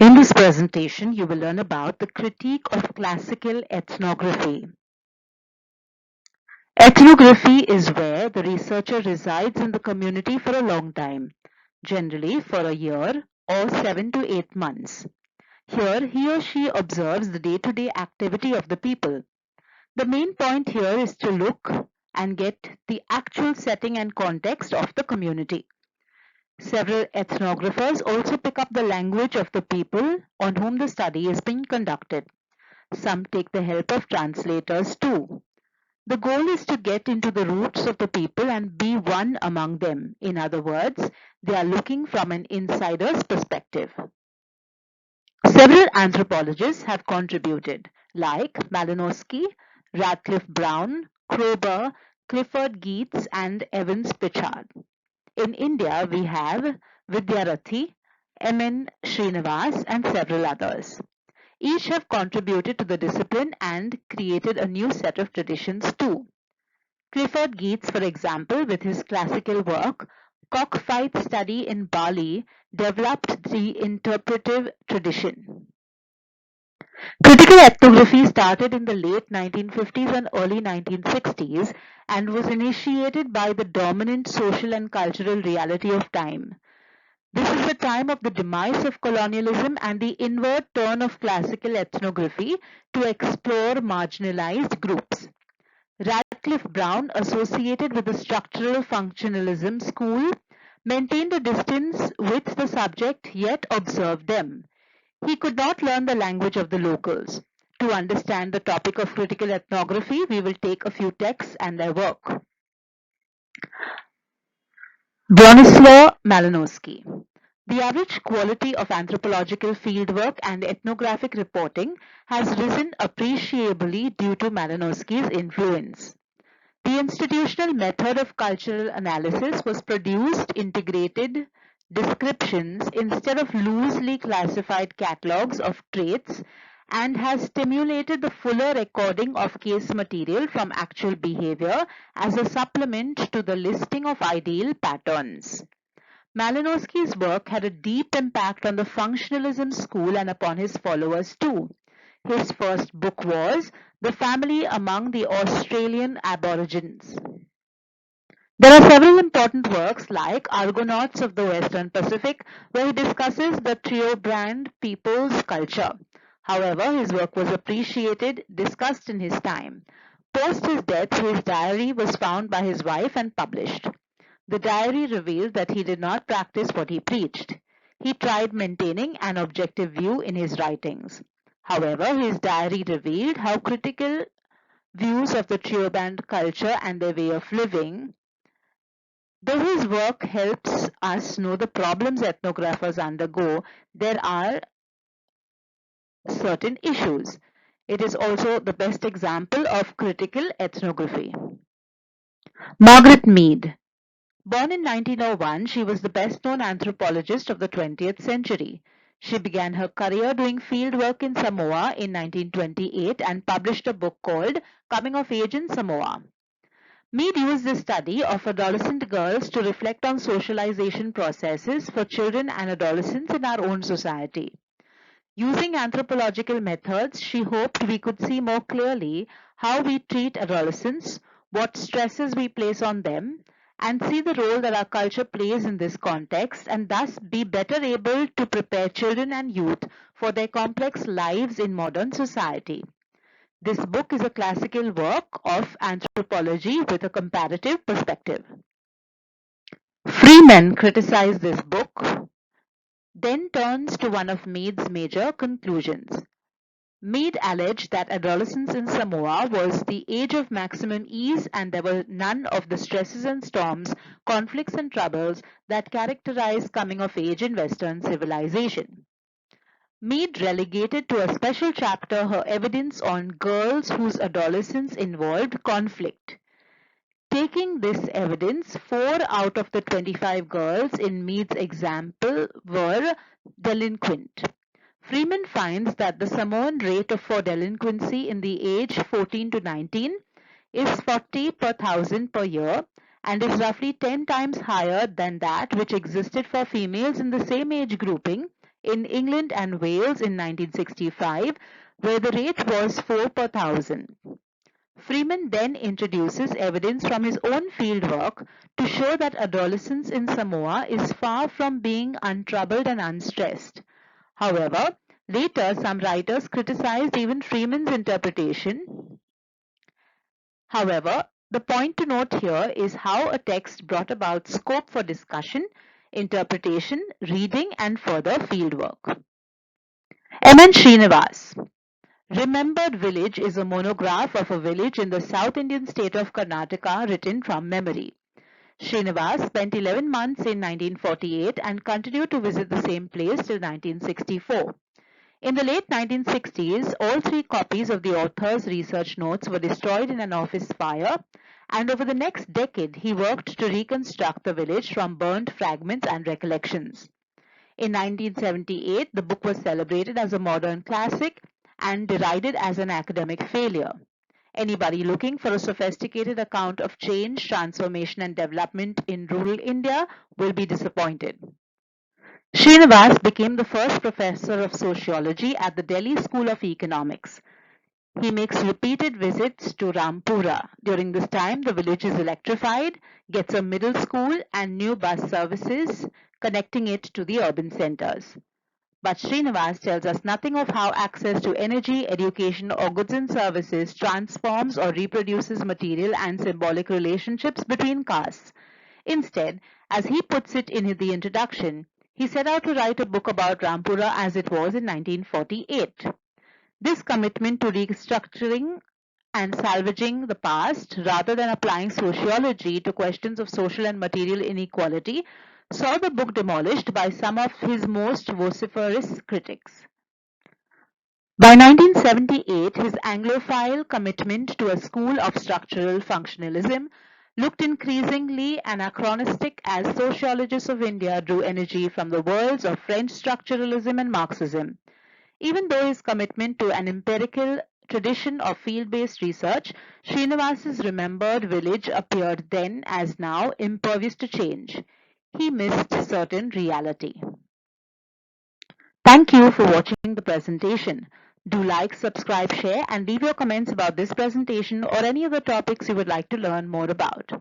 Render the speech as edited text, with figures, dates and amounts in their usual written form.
In this presentation, you will learn about the critique of classical ethnography. Ethnography is where the researcher resides in the community for a long time, generally for a year or 7 to 8 months. Here, he or she observes the day-to-day activity of the people. The main point here is to look and get the actual setting and context of the community. Several ethnographers also pick up the language of the people on whom the study is being conducted. Some take the help of translators too. The goal is to get into the roots of the people and be one among them. In other words, they are looking from an insider's perspective. Several anthropologists have contributed, like Malinowski, Radcliffe Brown, Kroeber, Clifford Geertz, and Evans Pritchard. In India, we have Vidyarathi, M.N. Srinivas, and several others. Each have contributed to the discipline and created a new set of traditions too. Clifford Geertz, for example, with his classical work, Cockfight Study in Bali, developed the interpretive tradition. Critical ethnography started in the late 1950s and early 1960s and was initiated by the dominant social and cultural reality of time. This is the time of the demise of colonialism and the inward turn of classical ethnography to explore marginalized groups. Radcliffe Brown, associated with the structural functionalism school, maintained a distance with the subject yet observed them. He could not learn the language of the locals. To understand the topic of critical ethnography, we will take a few texts and their work. Bronislaw Malinowski. The average quality of anthropological fieldwork and ethnographic reporting has risen appreciably due to Malinowski's influence. The institutional method of cultural analysis was produced integrated descriptions instead of loosely classified catalogues of traits and has stimulated the fuller recording of case material from actual behavior as a supplement to the listing of ideal patterns. Malinowski's work had a deep impact on the functionalism school and upon his followers too. His first book was The Family Among the Australian Aborigines. There are several important works like Argonauts of the Western Pacific, where he discusses the Triobrand people's culture. However, his work was appreciated, discussed in his time. Post his death, his diary was found by his wife and published. The diary revealed that he did not practice what he preached. He tried maintaining an objective view in his writings. However, his diary revealed how critical views of the Triobrand culture and their way of living. Though his work helps us know the problems ethnographers undergo, there are certain issues. It is also the best example of critical ethnography. Margaret Mead. Born in 1901, she was the best-known anthropologist of the 20th century. She began her career doing field work in Samoa in 1928 and published a book called Coming of Age in Samoa. Mead used the study of adolescent girls to reflect on socialization processes for children and adolescents in our own society. Using anthropological methods, she hoped we could see more clearly how we treat adolescents, what stresses we place on them, and see the role that our culture plays in this context, and thus be better able to prepare children and youth for their complex lives in modern society. This book is a classical work of anthropology with a comparative perspective. Freeman criticized this book, then turns to one of Mead's major conclusions. Mead alleged that adolescence in Samoa was the age of maximum ease and there were none of the stresses and storms, conflicts and troubles that characterize coming of age in Western civilization. Mead relegated to a special chapter her evidence on girls whose adolescence involved conflict. Taking this evidence, 4 out of the 25 girls in Mead's example were delinquent. Freeman finds that the Samoan rate for delinquency in the age 14 to 19 is 40 per thousand per year and is roughly 10 times higher than that which existed for females in the same age grouping in England and Wales in 1965, where the rate was 4 per thousand. Freeman then introduces evidence from his own fieldwork to show that adolescence in Samoa is far from being untroubled and unstressed. However, later some writers criticized even Freeman's interpretation. However, the point to note here is how a text brought about scope for discussion, interpretation, reading, and further fieldwork. M.N. Srinivas. Remembered Village is a monograph of a village in the South Indian state of Karnataka written from memory. Srinivas spent 11 months in 1948 and continued to visit the same place till 1964. In the late 1960s, all 3 copies of the author's research notes were destroyed in an office fire, and over the next decade he worked to reconstruct the village from burnt fragments and recollections. In 1978, the book was celebrated as a modern classic and derided as an academic failure. Anybody looking for a sophisticated account of change, transformation, and development in rural India will be disappointed. Srinivas became the first professor of sociology at the Delhi School of Economics. He makes repeated visits to Rampura. During this time, the village is electrified, gets a middle school and new bus services, connecting it to the urban centers. But Srinivas tells us nothing of how access to energy, education, or goods and services transforms or reproduces material and symbolic relationships between castes. Instead, as he puts it in the introduction, he set out to write a book about Rampura as it was in 1948. This commitment to restructuring and salvaging the past, rather than applying sociology to questions of social and material inequality, saw the book demolished by some of his most vociferous critics. By 1978, his Anglophile commitment to a school of structural functionalism looked increasingly anachronistic as sociologists of India drew energy from the worlds of French structuralism and Marxism. Even though his commitment to an empirical tradition of field-based research, Srinivas's remembered village appeared then as now impervious to change. He missed certain reality. Thank you for watching the presentation. Do like, subscribe, share, and leave your comments about this presentation or any other topics you would like to learn more about.